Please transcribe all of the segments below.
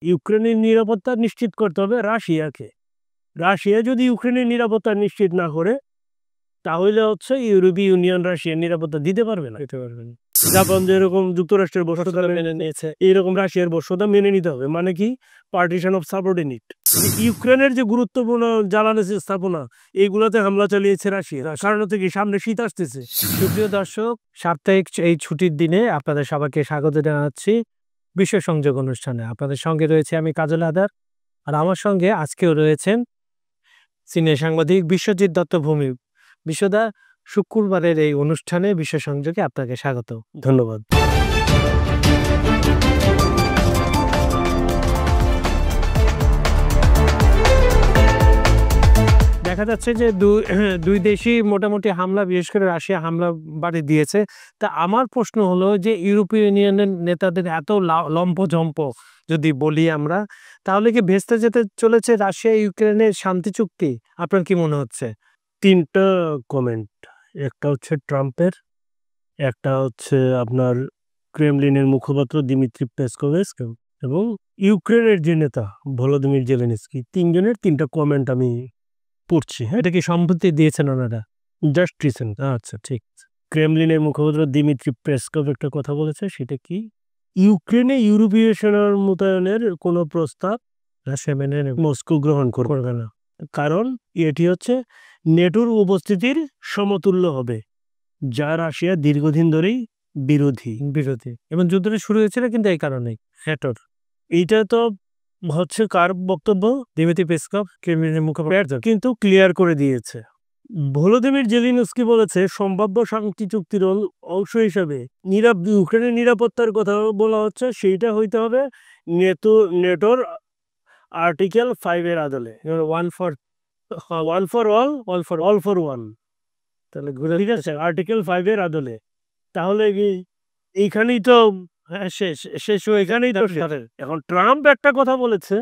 ইউক্রেনের নিরাপত্তা নিশ্চিত করতে হবে রাশিয়াকে। রাশিয়া যদি ইউক্রেনের নিরাপত্তা নিশ্চিত না করে, তাহলে হচ্ছে ইউরোপীয় ইউনিয়ন রাশিয়ার নিরাপত্তা দিতে পারবে না। জাপান যেরকম যুক্তরাষ্ট্রের বর্ষতা মেনে নিয়েছে, এইরকম রাশিয়ার বর্ষতা মেনে নিতে হবে। মানে কি? Partition of subordinate. ইউক্রেনের যে গুরুত্বপূর্ণ জ্বালানি স্থাপনা, এইগুলোতে হামলা চালিয়েছে রাশিয়া। কারণ হচ্ছে কি, সামনে শীত আসতেছে। সুপ্রিয় দর্শক, সাপ্তাহিক এই ছুটির দিনে আপনাদের সবাইকে স্বাগত জানাচ্ছি বিশ্ব সংযোগ অনুষ্ঠানে। আপনাদের সঙ্গে রয়েছে আমি কাজল আদার, আর আমার সঙ্গে আজকেও রয়েছেন সিনিয়র সাংবাদিক বিশ্বজিৎ দত্ত ভূমি। বিশ্বদা, শুক্রবারের এই অনুষ্ঠানে বিশ্ব সংযোগে আপনাকে স্বাগত। ধন্যবাদ। দেখা যাচ্ছে যে দুই দেশই মোটামুটি হামলা, বিশেষ করে রাশিয়া হামলা বাড়ি দিয়েছে। তা আমার প্রশ্ন হলো যে ইউরোপীয় ইউনিয়নের নেতাদের এত লম্পঝম্প যদি বলি আমরা, তাহলে কি ভেস্তে যেতে চলেছে রাশিয়া ইউক্রেনের শান্তি চুক্তি? আপনার কি মনে হচ্ছে? তিনটা কমেন্ট, একটা হচ্ছে ট্রাম্পের, একটা হচ্ছে আপনার ক্রেমলিনের মুখপাত্র দিমিত্রি পেসকোভের, এবং ইউক্রেনের যে নেতা ভলোদিমির জেলেনস্কি। তিনজনের তিনটা কমেন্ট আমি পড়ছি। হ্যাঁ, এটা কি সম্মতি দিয়েছেন ওনারা? Just recent. আচ্ছা, ঠিক। ক্রেমলিনের মুখপাত্র দিমিত্রি পেসকোভ একটা কথা বলেছে, সেটা কি, ইউক্রেনে ইউরোপীয় সেনার মোতায়েনের কোনো প্রস্তাব রাশিয়া মেনে নেবে, মস্কো গ্রহণ করবে না। কারণ এটি হচ্ছে নেটোর উপস্থিতির সমতুল্য হবে, যা রাশিয়া দীর্ঘদিন ধরেই বিরোধী এবং যুদ্ধটা শুরু হয়েছিল কিন্তু এই কারণেই, নেটোর। এইটা তো হচ্ছে কার বক্তব্য? দিমিত্রি পেসকভ, ক্রেমলিনের মুখপাত্র, কিন্তু ক্লিয়ার করে দিয়েছে। ভলোদিমির জেলেনস্কি বলেছে সম্ভাব্য শান্তি চুক্তির অংশ হিসাবে ইউক্রেনের নিরাপত্তার কথা বলা হচ্ছে, সেইটা হইতে হবে নেটোর আর্টিকেল 5 এর আদলে, one for all for one. তাহলে ঠিক আছে, আর্টিকেল 5 এর আদলে। তাহলে কি এইখানেই তো শেষ এখানেই তো। এখন ট্রাম্প একটা কথা বলেছে,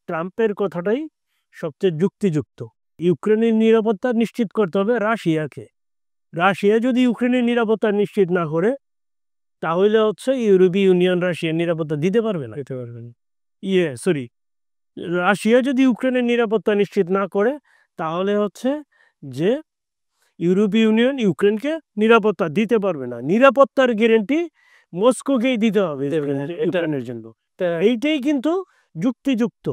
ট্রাম্পের কথাটাই সবচেয়ে যুক্তিযুক্ত। ইউক্রেনের নিরাপত্তা নিশ্চিত করতে হবে রাশিয়াকে। রাশিয়া যদি ইউক্রেনের নিরাপত্তা নিশ্চিত না করে, তাহলে হচ্ছে ইউরোপীয় ইউনিয়ন রাশিয়ার নিরাপত্তা দিতে পারবে না। রাশিয়া যদি ইউক্রেনের নিরাপত্তা নিশ্চিত না করে, তাহলে হচ্ছে যে ইউরোপীয় ইউনিয়ন ইউক্রেনকে নিরাপত্তা দিতে পারবে না। নিরাপত্তার গ্যারান্টি মস্কোকেই দিতে হবে ইউক্রেনের জন্য। এইটাই কিন্তু যুক্তিযুক্ত।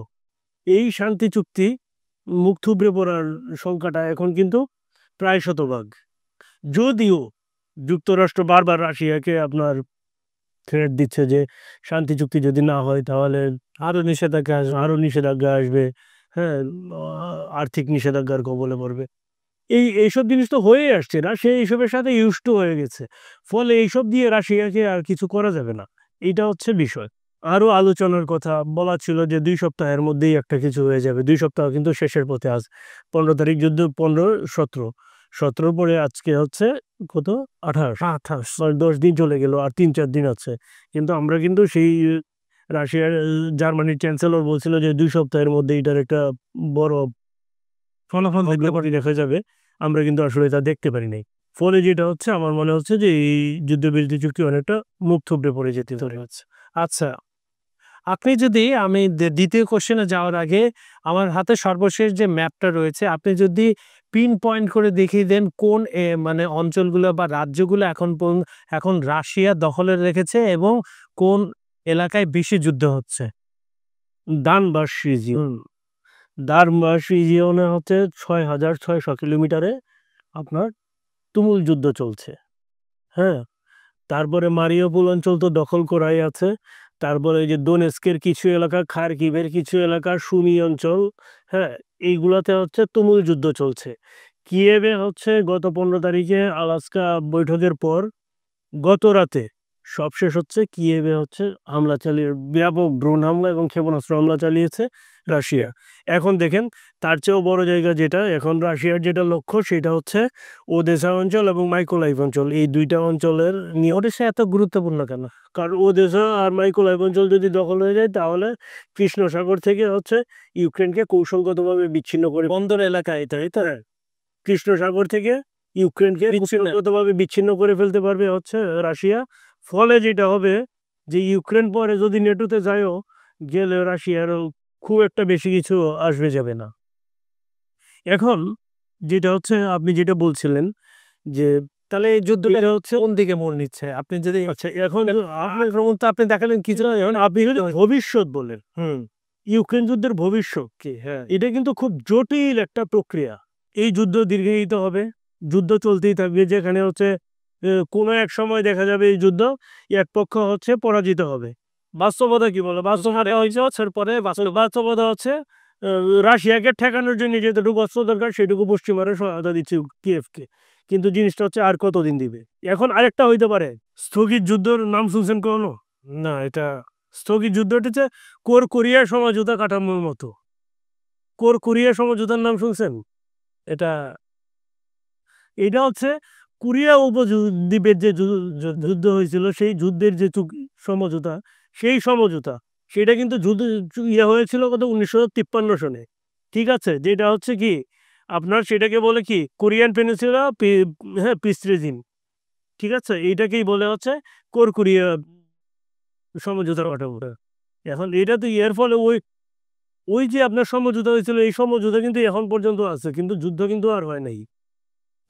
এই শান্তি চুক্তি মুখ থুবড়ে পড়ার সংখ্যাটা এখন কিন্তু প্রায় শতভাগ। যদিও যুক্তরাষ্ট্র বারবার রাশিয়াকে আপনার থ্রেট দিচ্ছে যে শান্তি চুক্তি যদি না হয় তাহলে আরও নিষেধাজ্ঞা আসবে। হ্যাঁ, আর্থিক নিষেধাজ্ঞার কবলে পড়বে। এইসব জিনিস তো হয়ে আসছে, রাশিয়া এইসবের সাথে ইউজড হয়ে গেছে। ফলে এইসব দিয়ে রাশিয়াকে আর কিছু করা যাবে না। এইটা হচ্ছে বিষয়। আরও আলোচনার কথা বলা ছিল যে 2 সপ্তাহের মধ্যেই একটা কিছু হয়ে যাবে। 2 সপ্তাহ কিন্তু শেষের পথে। আজ 15 তারিখ যুদ্ধ, 15-17 পরে আজকে হচ্ছে কত, 28, 10 দিন চলে গেল, আর 3-4 দিন আছে। কিন্তু আমরা কিন্তু সেই রাশিয়ার জার্মানির চ্যান্সেলর বলছিল যে 2 সপ্তাহের মধ্যে এটার একটা বড় ফলাফল দেখা যাবে। আমরা কিন্তু আসলে তা দেখতে পারি নাই। ফলে যেটা হচ্ছে, আমার মনে হচ্ছে যে এই যুদ্ধবিরতি চুক্তি অনেকটা মুখ থুবড়ে পড়ে যেতে পারে। আচ্ছা, আপনি যদি, আমি দ্বিতীয় কোশ্চেনে যাওয়ার আগে আমার হাতে সর্বশেষ যে ম্যাপটা রয়েছে, আপনি যদি পিন পয়েন্ট করে দেখিয়ে দেন কোন মানে অঞ্চলগুলো বা রাজ্যগুলো এখন রাশিয়া দখলে রেখেছে এবং কোন এলাকায় বেশি যুদ্ধ হচ্ছে। দানবাস রিজিয়নে হচ্ছে 6,600 কিলোমিটারে আপনার তুমুল যুদ্ধ চলছে। হ্যাঁ, তারপরে মারিউপোল অঞ্চল তো দখল করাই আছে। তারপরে যে দোনেস্কের কিছু এলাকা, খার্কিভের কিছু এলাকা, সুমি অঞ্চল, হ্যাঁ, এইগুলাতে হচ্ছে তুমুল যুদ্ধ চলছে। কিয়েভে হচ্ছে গত 15 তারিখে আলাস্কা বৈঠকের পর গত রাতে সবশেষ হচ্ছে কিয়েভে হচ্ছে হামলা চালিয়ে, ব্যাপক ড্রোন হামলা এবং ক্ষেপণাস্ত্র হামলা চালিয়েছে রাশিয়া। এখন দেখেন, তার চেয়েও বড় জায়গা যেটা এখন রাশিয়ার যেটা লক্ষ্য, সেটা হচ্ছে ওদেসা অঞ্চল এবং মাইকোলাইভ অঞ্চল। এই দুইটা অঞ্চলের নিয়ে ওদেসা এত গুরুত্বপূর্ণ কেন? কারণ ওদেসা আর মাইকোলাইভ অঞ্চল যদি দখল হয়ে যায়, তাহলে কৃষ্ণ সাগর থেকে হচ্ছে ইউক্রেনকে কৌশলগতভাবে বিচ্ছিন্ন করে, বন্দর এলাকা এটা, কৃষ্ণ সাগর থেকে ইউক্রেনকে কৌশলগতভাবে বিচ্ছিন্ন করে ফেলতে পারবে হচ্ছে রাশিয়া। ফলে যেটা হবে যে ইউক্রেন পরে যদি নেটোতে যায়ও, গেলে রাশিয়ারও খুব একটা বেশি কিছু আসবে যাবে না। এখন যেটা হচ্ছে আপনি যেটা বলছিলেন যে তাহলে এই যুদ্ধটা হচ্ছে কোন দিকে মোড় নিচ্ছে? আপনি যদি আচ্ছা এখন আপনি দেখালেন কিছু এখন আপনি যদি ভবিষ্যৎ বলেন, ইউক্রেন যুদ্ধের ভবিষ্যৎ কি, হ্যাঁ, এটা কিন্তু খুব জটিল একটা প্রক্রিয়া। এই যুদ্ধ দীর্ঘায়িত হবে, যুদ্ধ চলতেই থাকবে, যেখানে হচ্ছে কোনো এক সময় দেখা যাবে এই যুদ্ধ এক পক্ষ হচ্ছে পরাজিত হবে। বাস্তবতা কি বলে? বাস্তবতা হচ্ছে পরে বাস্তবতা হচ্ছে রাশিয়াকে ঠেকানোর জন্য যেটুকু অস্ত্র দরকার সেটুকু পশ্চিমারা সহায়তা দিচ্ছে কিয়েভকে। কিন্তু জিনিসটা হচ্ছে আর কতদিন দিবে? এখন আরেকটা হইতে পারে, স্থগিত যুদ্ধের নাম শুনছেন কোনো? না এটা স্থগিত যুদ্ধটা হচ্ছে কোরিয়া সমঝোতা কাঠামোর মতো। কোরিয়া সমঝোতার নাম শুনছেন? এটা এটা হচ্ছে কোরিয়া উপদ্বীপের যে যুদ্ধ হয়েছিল সেই যুদ্ধের যে সমঝোতা, সেই সমঝোতা সেটা কিন্তু যুদ্ধ হয়েছিল কত 1953 সনে। ঠিক আছে, যেটা হচ্ছে কি আপনার সেটাকে বলে কি কোরিয়ান পেনিনসুলা, হ্যাঁ, পিস রেজিম। ঠিক আছে, এইটাকেই বলে হচ্ছে কোরিয়া সমঝোতার কাঠামোটা। এখন এটা তো এর ফলে ওই ওই যে আপনার সমঝোতা হয়েছিল এই সমঝোতা কিন্তু এখন পর্যন্ত আছে, কিন্তু যুদ্ধ কিন্তু আর হয় নাই।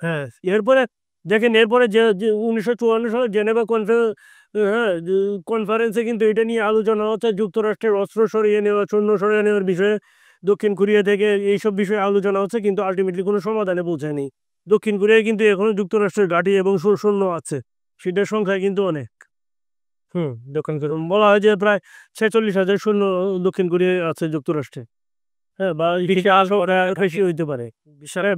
হ্যাঁ, এরপরে দেখেন এরপরে যে 1954 সালে জেনেভা হ্যাঁ কনফারেন্সে কিন্তু এটা নিয়ে আলোচনা হচ্ছে, যুক্তরাষ্ট্রের অস্ত্র সরিয়ে নেওয়া, সৈন্য সরিয়ে নেওয়ার বিষয়ে দক্ষিণ কোরিয়া থেকে এইসব বিষয়ে আলোচনা হচ্ছে, কিন্তু আলটিমেটলি কোনো সমাধানে পৌঁছায়নি। দক্ষিণ কোরিয়ায় কিন্তু এখনো যুক্তরাষ্ট্রের ঘাঁটি এবং সৈন্য আছে, সেটার সংখ্যা কিন্তু অনেক। দক্ষিণ কোরিয়া বলা হয় যে প্রায় 46,000 সৈন্য দক্ষিণ কোরিয়ায় আছে যুক্তরাষ্ট্রে। হ্যাঁ, বা বেশি হইতে পারে।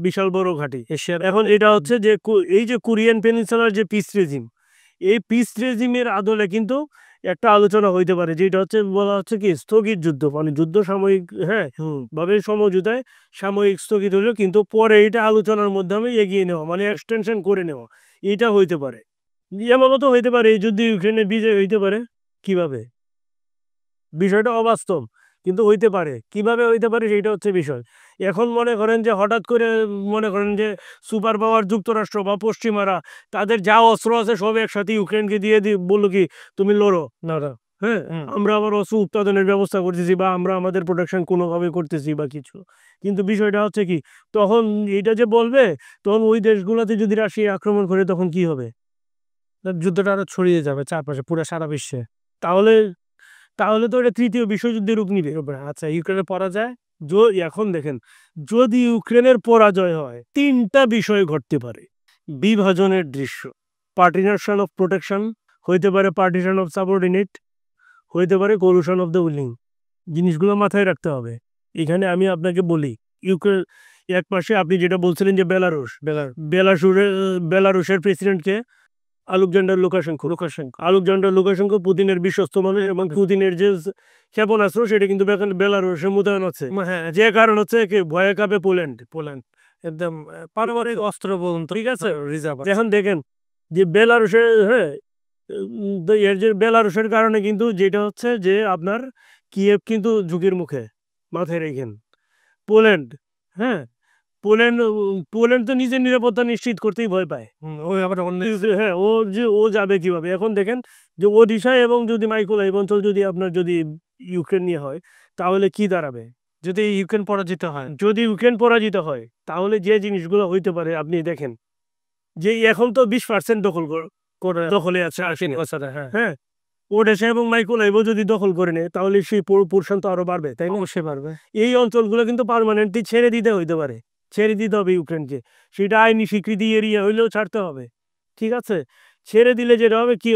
বিশাল বড় ঘাঁটি। এশিয়ার এখন এটা হচ্ছে যে এই যে কোরিয়ান পেনিনসুলার যে পিস রেজিম, এই পিস রেজিমের আদলে কিন্তু একটা আলোচনা হইতে পারে, যেটা হচ্ছে বলা হচ্ছে কি স্থগিত যুদ্ধ, মানে যুদ্ধ সাময়িক, হ্যাঁ, ভাবে সমঝোতায় সাময়িক স্থগিত হলো, কিন্তু পরে এটা আলোচনার মাধ্যমে এগিয়ে নেওয়া, মানে এক্সটেনশন করে নেওয়া, এটা হইতে পারে। এমনও তো হইতে পারে এই যুদ্ধে ইউক্রেনের বিজয় হইতে পারে। কিভাবে? বিষয়টা অবাস্তব, কিন্তু হইতে পারে। কিভাবে হইতে পারে সেটা হচ্ছে বিষয়। এখন মনে করেন যে হঠাৎ করে মনে করেন যে সুপার পাওয়ার যুক্তরাষ্ট্র বা পশ্চিমারা তাদের যা অস্ত্র আছে সব একসাথে ইউক্রেনকে দিয়ে বললো কি তুমি লড়ো না, হ্যাঁ, আমরা আবার অস্ত্র উৎপাদনের ব্যবস্থা করতেছি বা আমরা আমাদের প্রোটেকশন কোনোভাবে করতেছি বা কিছু। কিন্তু বিষয়টা হচ্ছে কি, তখন এটা যে বলবে, তখন ওই দেশগুলোতে যদি রাশিয়া আক্রমণ করে তখন কি হবে? যুদ্ধটা আরো ছড়িয়ে যাবে চারপাশে পুরো সারা বিশ্বে। তাহলে তাহলে তো এটা তৃতীয় বিশ্বযুদ্ধের রূপ নিবে। আচ্ছা, ইউক্রেনের পরাজয়। এখন দেখেন, যদি ইউক্রেনের পরাজয় হয় 3টা বিষয় ঘটতে পারে। বিভাজনের দৃশ্য, পার্টিশন অফ প্রোটেকশন হইতে পারে, পার্টিশন অফ সাবঅর্ডিনেট হইতে পারে, কলুশন অফ দ্য উইলিং। জিনিসগুলো মাথায় রাখতে হবে। এখানে আমি আপনাকে বলি, ইউক্রেন এক পাশে আপনি যেটা বলছিলেন যে বেলারুশের প্রেসিডেন্টকে আলেকজান্ডার লুকাশেঙ্কো পুতিনের বিশ্বস্ত মানুষ, এবং পুতিনের যে ক্ষেপণাস্ত্র সেটা কিন্তু বেলারুশে মোতায়েন আছে। হ্যাঁ, যে কারণ হচ্ছে কি ভয়ে কাঁপে পোল্যান্ড। একদম পারমাণবিক অস্ত্র বলুন তো, ঠিক আছে, রিজার্ভ। এখন দেখেন যে বেলারুশের, হ্যাঁ, তো এর যে বেলারুশের কারণে কিন্তু যেটা হচ্ছে যে আপনার কিয়েভ কিন্তু ঝুঁকির মুখে, মাথায় রেখেন। পোল্যান্ড, হ্যাঁ, পোল্যান্ড তো নিজের নিরাপত্তা নিশ্চিত করতেই ভয় পায়। ওই আবার অন্য হ্যাঁ, ও যাবে কিভাবে? এখন দেখেন যে ওডিশা এবং যদি মাইকোলাইভ অঞ্চল যদি আপনার যদি ইউক্রেন নিয়ে হয় তাহলে কি দাঁড়াবে? যদি ইউক্রেন পরাজিত হয়। যদি ইউক্রেন পরাজিত হয় তাহলে যে জিনিসগুলো হইতে পারে আপনি দেখেন, যে এখন তো 20% দখলে আছে রাশিয়া। হ্যাঁ, হ্যাঁ, ওডেসা এবং মাইকোলাইভও যদি দখল করে নেয় তাহলে সেই পোর্শন তো আরো বাড়বে, তাই না? অবশ্যই পারবে। এই অঞ্চলগুলো কিন্তু পার্মানেন্টলি ছেড়ে দিতে হইতে পারে, ছেড়ে দিতে হবে ইউক্রেনকে। সেটা আইনি স্বীকৃতি এরিয়া হইলেও ছাড়তে হবে। ঠিক আছে, ছেড়ে দিলে যেটা হবে কি,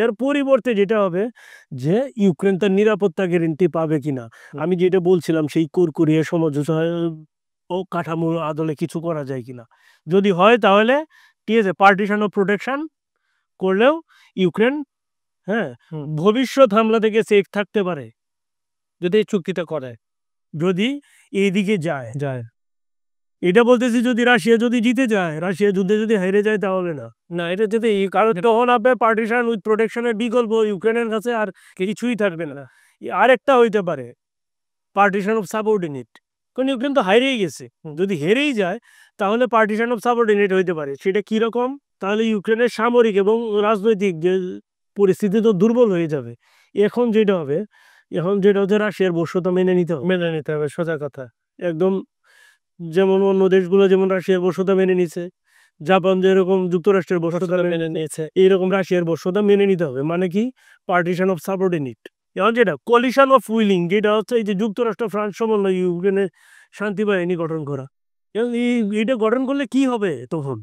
এর পরিবর্তে যেটা হবে যে ইউক্রেন তার নিরাপত্তা গ্যারেন্টি পাবে কিনা। আমি যেটা বলছিলাম সেই কোরিয়া সমঝোতা ও কাঠামোর আদলে কিছু করা যায় কিনা। যদি হয় তাহলে ঠিক আছে, পার্টিশন অফ প্রোটেকশন করলেও ইউক্রেন, হ্যাঁ, ভবিষ্যৎ হামলা থেকে সেফ থাকতে পারে, যদি এই চুক্তিটা করে, যদি এইদিকে যায়। এটা বলতেছি যদি রাশিয়া যদি জিতে যায়, রাশিয়া যুদ্ধে যদি হেরে যায় তাহলে না, এটা যদি, কারণ তখন আপনার পার্টিশন উইথ প্রোটেকশনের বিকল্প ইউক্রেনের কাছে আর কিছুই থাকবে না। আরেকটা হইতে পারে পার্টিশন অফ সাবঅর্ডিনেট, কারণ ইউক্রেন তো হারিয়ে গেছে। যদি হেরেই যায় তাহলে পার্টিশন অফ সাবঅর্ডিনেট হইতে পারে। সেটা কিরকম? তাহলে ইউক্রেনের সামরিক এবং রাজনৈতিক যে পরিস্থিতি তো দুর্বল হয়ে যাবে। এখন যেটা হবে এখন যেটা হচ্ছে রাশিয়ার বর্ষতা মেনে নিতে হবে, মেনে নিতে হবে, সোজা কথা। একদম। যেমন অন্য দেশগুলো যেমন রাশিয়ার বর্ষতা মেনে নিছে, জাপান যেরকম যুক্তরাষ্ট্রের বর্ষতা মেনে নিয়েছে, এইরকম রাশিয়ার বর্ষতা মেনে নিতে হবে। মানে কি, পার্টিশন অফ সাবঅর্ডিনেট। এখন যেটা কোয়ালিশন অফ উইলিং, যেটা হচ্ছে এই যে যুক্তরাষ্ট্র ফ্রান্স সমন্বয় ইউক্রেনে শান্তি বাহিনী গঠন করা, এবং এইটা গঠন করলে কি হবে তখন?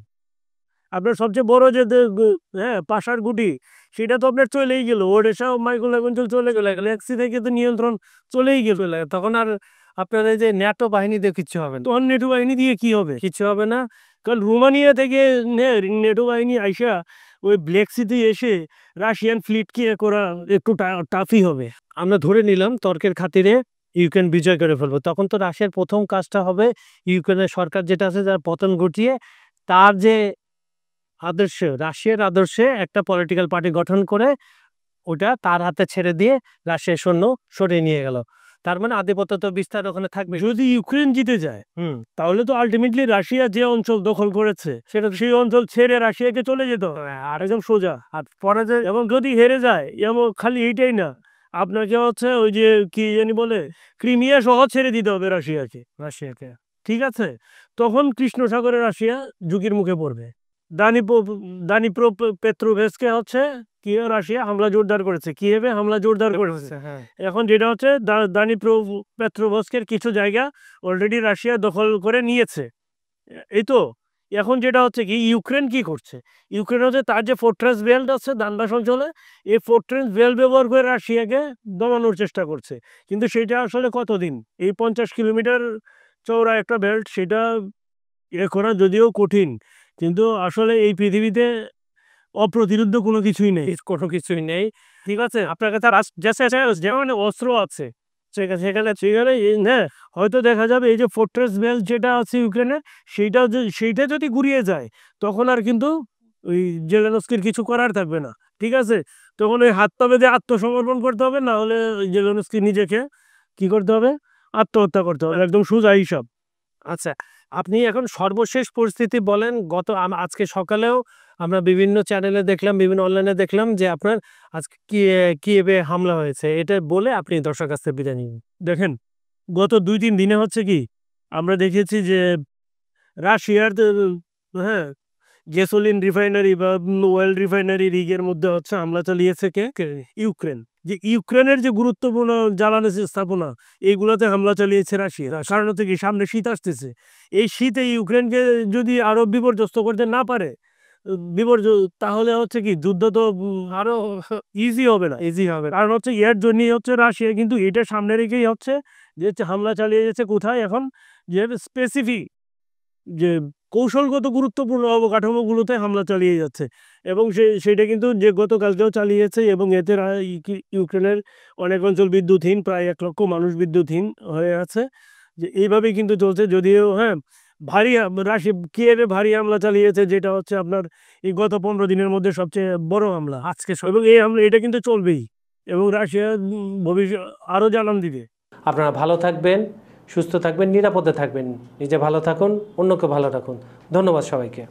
আপনার সবচেয়ে বড় যে পাশার গুটি, সেটা তো আপনার চলেই গেল, ওডেসা মাইকোলাইভ অঞ্চল চলে গেল, গ্যালাক্সি থেকে তো নিয়ন্ত্রণ চলেই গেল। তখন আর আপনার এই যে ন্যাটো বাহিনী দিয়ে কিচ্ছু হবে না, তখন নেটো বাহিনী দিয়ে কি হবে? কিচ্ছু হবে না। কারণ রোমানিয়া থেকে নেটো বাহিনী আইসা ওই ব্ল্যাক সিতে এসে রাশিয়ান ফ্লিটকে করা একটু টাফই হবে। আমরা ধরে নিলাম তর্কের খাতিরে ইউক্রেন বিজয় করে ফেলবো, তখন তো রাশিয়ার প্রথম কাজটা হবে ইউক্রেনের সরকার যেটা আছে যার পতন ঘটিয়ে তার যে আদর্শ, রাশিয়ার আদর্শে একটা পলিটিক্যাল পার্টি গঠন করে ওটা তার হাতে ছেড়ে দিয়ে রাশিয়ার সৈন্য সরিয়ে নিয়ে গেল। তার মানে আধিপত্য তো বিস্তার ওখানে থাকবে। যদি ইউক্রেন জিতে যায় তাহলে তো আলটিমেটলি রাশিয়া যে অঞ্চল দখল করেছে সেটা সেই অঞ্চল ছেড়ে রাশিয়াকে চলে যেত আর একদম সোজা। আর পরে যে এবং যদি হেরে যায়, এমন খালি এইটাই না, আপনাকে হচ্ছে ওই যে কি জানি বলে ক্রিমিয়া সহ ছেড়ে দিতে হবে রাশিয়াকে। ঠিক আছে, তখন কৃষ্ণ সাগরে রাশিয়া ঝুঁকির মুখে পড়বে। দানিপ্রো পেট্রোভেস্কে হচ্ছে কি রাশিয়া হামলা জোরদার করেছে, কিয়েভে হামলা জোরদার করেছে। এখন যেটা হচ্ছে দানিপ্রো পেট্রোভস্কের কিছু জায়গা অলরেডি রাশিয়া দখল করে নিয়েছে। এই তো এখন যেটা হচ্ছে কি ইউক্রেন কি করছে, ইউক্রেন হচ্ছে তার যে ফোর্ট্রেস বেল্ট আছে দানবাস অঞ্চলে, এই ফোর্ট্রেস বেল্ট ব্যবহার করে রাশিয়াকে দমানোর চেষ্টা করছে। কিন্তু সেটা আসলে কতদিন, এই 50 কিলোমিটার চওড়া একটা বেল্ট, সেটা করা যদিও কঠিন, কিন্তু আসলে এই পৃথিবীতে অপ্রতিরোধ্য কোনো কিছুই নেই, কোনো কিছুই নেই। ঠিক আছে। আপনার কাছে যেমন অস্ত্র আছে সেখানে হ্যাঁ হয়তো দেখা যাবে এই যে ফোর্ট্রেস বেল্ট যেটা আছে ইউক্রেনের, সেইটা যদি গুড়িয়ে যায় তখন আর কিন্তু ওই জেলেনস্কির কিছু করার থাকবে না। ঠিক আছে, তখন ওই হাত পা বেঁধে আত্মসমর্পণ করতে হবে, না হলে জেলেনস্কি নিজেকে কি করতে হবে, আত্মহত্যা করতে হবে, একদম সোজা হিসাব। আচ্ছা, আপনি এখন সর্বশেষ পরিস্থিতি বলেন। আজকে সকালেও আমরা বিভিন্ন চ্যানেলে দেখলাম, বিভিন্ন অনলাইনে দেখলাম যে আপনার আজকে কিয়েভে হামলা হয়েছে, এটা বলে আপনি দর্শক কাছ থেকে বিদায় নিন। দেখেন, গত 2-3 দিনে হচ্ছে কি আমরা দেখেছি যে রাশিয়ার হ্যাঁ গ্যাসোলিন রিফাইনারি বা ওয়েল রিফাইনারি রিগের মধ্যে হচ্ছে হামলা চালিয়েছে কে, ইউক্রেন। যে ইউক্রেনের যে গুরুত্বপূর্ণ জ্বালানি স্থাপনা, এইগুলোতে হামলা চালিয়েছে রাশিয়া। কারণ হচ্ছে কি সামনে শীত আসতেছে, এই শীতে ইউক্রেনকে যদি আরো বিপর্যস্ত করতে না পারে তাহলে হচ্ছে কি যুদ্ধ তো আরো ইজি হবে না, কারণ হচ্ছে এর জন্যই হচ্ছে রাশিয়া কিন্তু এটা সামনে রেখেই হচ্ছে যে হামলা চালিয়ে যাচ্ছে কোথায় এখন, যে স্পেসিফিক যে কৌশলগত গুরুত্বপূর্ণ অবকাঠামোগুলোতে হামলা চালিয়ে যাচ্ছে। এবং সেটা কিন্তু যে গতকালকেও চালিয়েছে, এবং এতে ইউক্রেনের অনেক অঞ্চল বিদ্যুৎহীন, প্রায় 1 লক্ষ মানুষ বিদ্যুৎহীন হয়ে আছে। যে এইভাবেই কিন্তু চলছে, যদিও কিয়েভে ভারী হামলা চালিয়েছে, যেটা হচ্ছে আপনার এই গত 15 দিনের মধ্যে সবচেয়ে বড় হামলা আজকে, এবং এই হামলা এটা কিন্তু চলবেই, এবং রাশিয়া ভবিষ্যৎ আরও জানান দিবে। আপনারা ভালো থাকবেন, সুস্থ থাকবেন, নিরাপদে থাকবেন, নিজে ভালো থাকুন, অন্যকে ভালো রাখুন। ধন্যবাদ সবাইকে।